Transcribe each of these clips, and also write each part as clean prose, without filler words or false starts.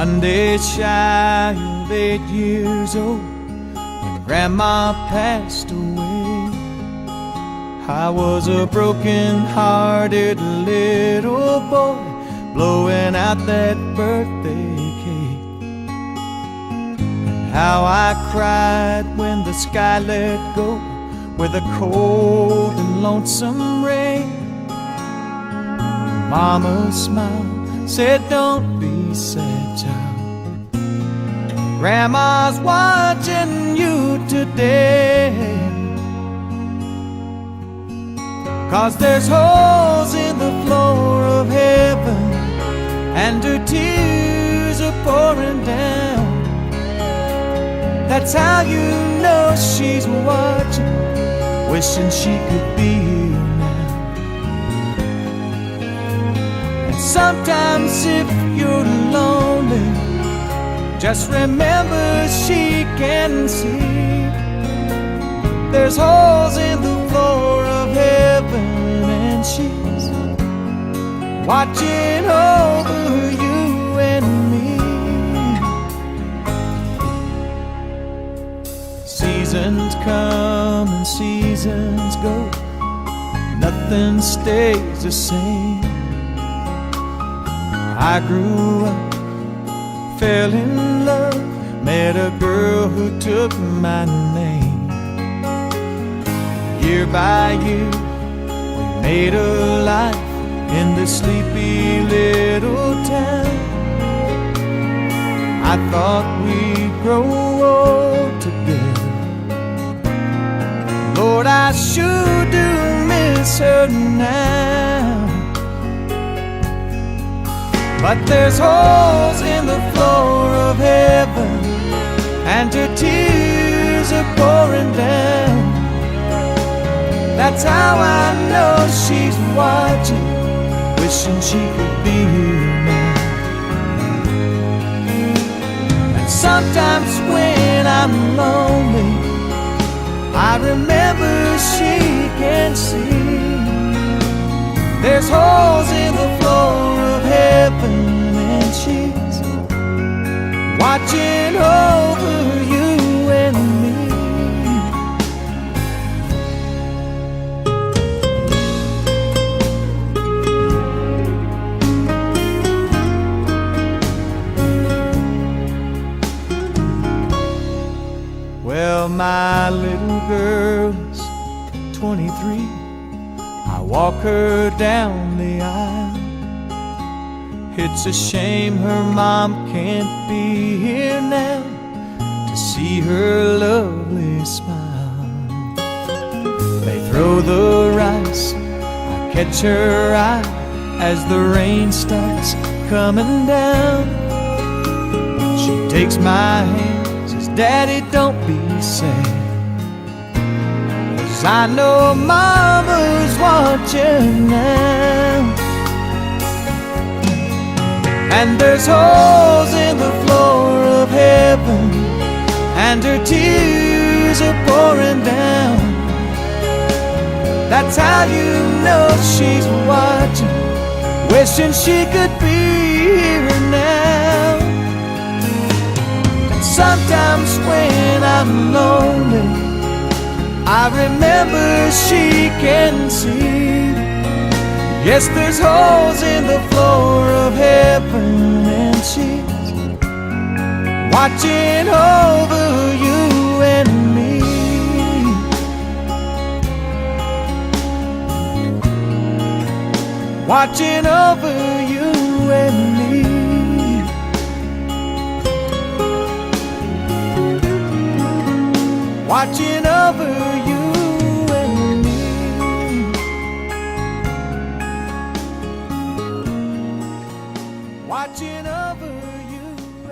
One day shy of 8 years old, when Grandma passed away, I was a broken-hearted little boy blowing out that birthday cake. And how I cried when the sky let go with a cold and lonesome rain. Mama smiled, said, "Don't be sad, child. Grandma's watching you today. 'Cause there's holes in the floor of heaven, and her tears are pouring down. That's how you know she's watching, wishing she could be here now. And sometimes if you're lonely, just remember she can see. There's holes in the floor of heaven, and she's watching over you and me. Seasons come and seasons go, nothing stays the same. I grew up, fell in love, met a girl who took my name. Year by year, we made a life in this sleepy little town. I thought we'd grow old together. Lord, I sure do miss her now. But there's holes in the floor of heaven, and her tears are pouring down. That's how I know she's watching, wishing she could be here now. And sometimes when I'm lonely, I remember she can see. There's holes in the floor of heaven, and she's watching over you and me. Well, my little girl's 23. I walk her down the aisle. It's a shame her mom can't be here now to see her lovely smile. They throw the rice, I catch her eye as the rain starts coming down. She takes my hand, says, "Daddy, don't be sad, 'cause I know Mama's watching now." And there's holes in the floor of heaven, and her tears are pouring down. That's how you know she's watching, wishing she could be here now. And sometimes when I'm lonely, I remember she can see. Yes, there's holes in the floor of heaven, and she's watching over you and me. Watching over you and me. Watching over you and me. Watching over you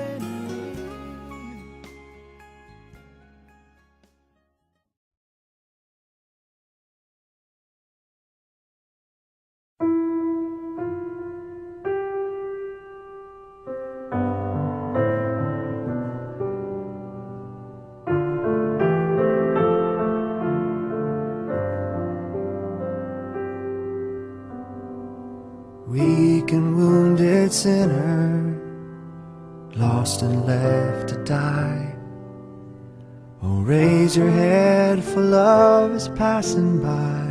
and me. Weak and wounded sinner, Oh, raise your head, for love is passing by.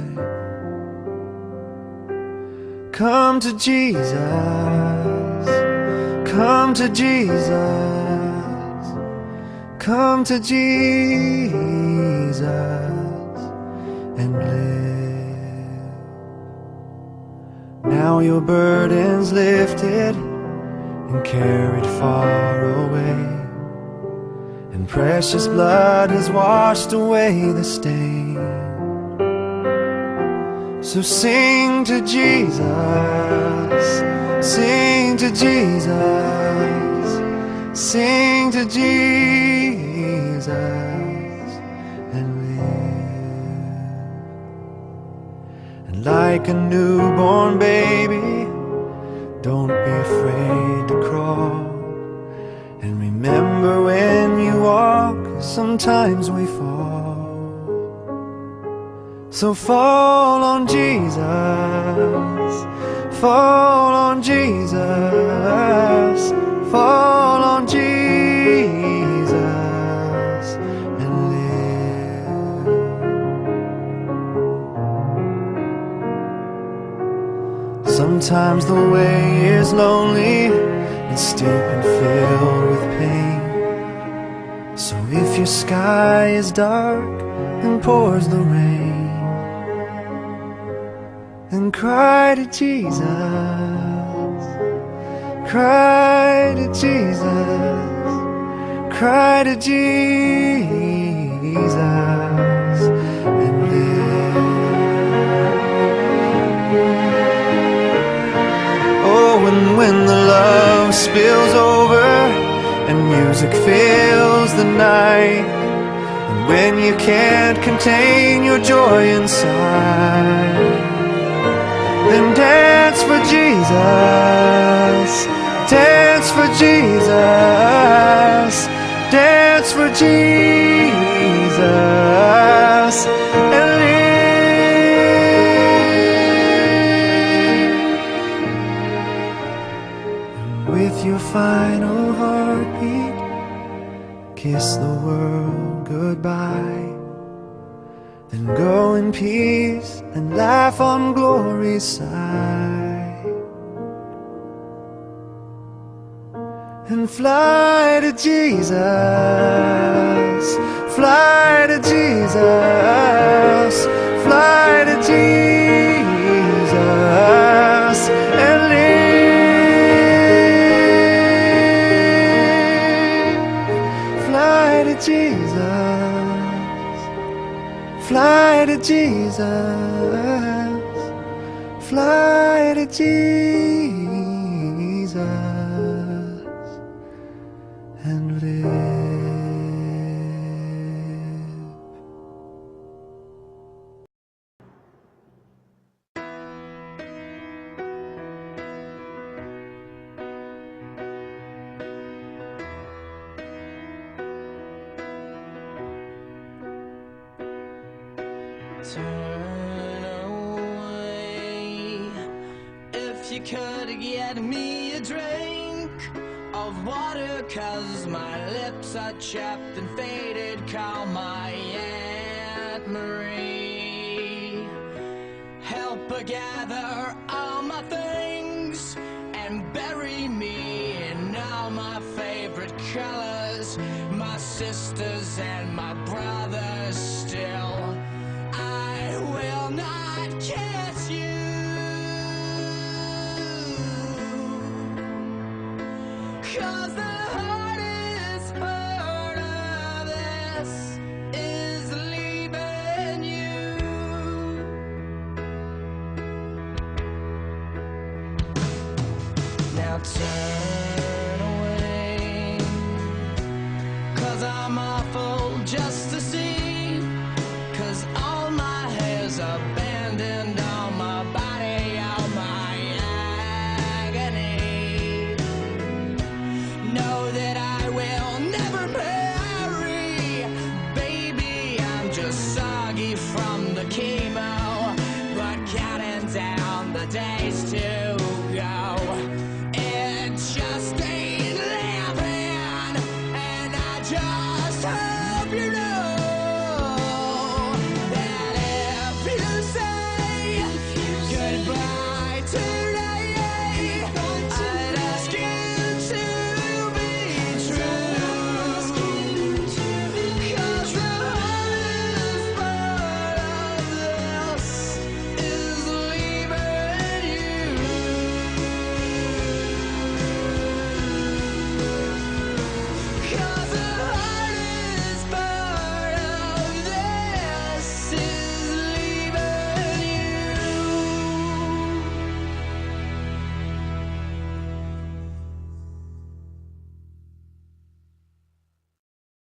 Come to Jesus, come to Jesus, come to Jesus and live. Now your burden's lifted and carried far away, and precious blood has washed away the stain. So sing to Jesus, sing to Jesus, sing to Jesus and live. And like a newborn baby, don't be afraid to crawl. And remember, when you walk, sometimes we fall. So fall on Jesus, fall on Jesus, fall on Jesus and live. Sometimes the way is lonely and steep and filled with pain. So if your sky is dark and pours the rain, and cry to Jesus, cry to Jesus, cry to Jesus and live. Oh, and when the love spills over and music fills the night, and when you can't contain your joy inside, then dance for Jesus, dance for Jesus, dance for Jesus and live. And with your final heartbeat, kiss the world goodbye. Then go in peace and laugh on glory's side, and fly to Jesus, fly to Jesus, fly to Jesus and live. Fly to Jesus, fly to Jesus, fly to Jesus and live. Turn away. If you could get me a drink of water, 'cause my lips are chapped and faded. Call my Aunt Marie. Help her gather all my things and bury me in all my favorite colors. My sisters and my brothers still. I will not kiss you, 'cause the hardest part of this is leaving you. Now turn away, 'cause I'm awful just to see, 'cause all my hair's abandoned on my body, all my agony. Know that I will never marry, baby, I'm just soggy from the chemo, but counting down the days to go. It just ain't living, and I just hope you know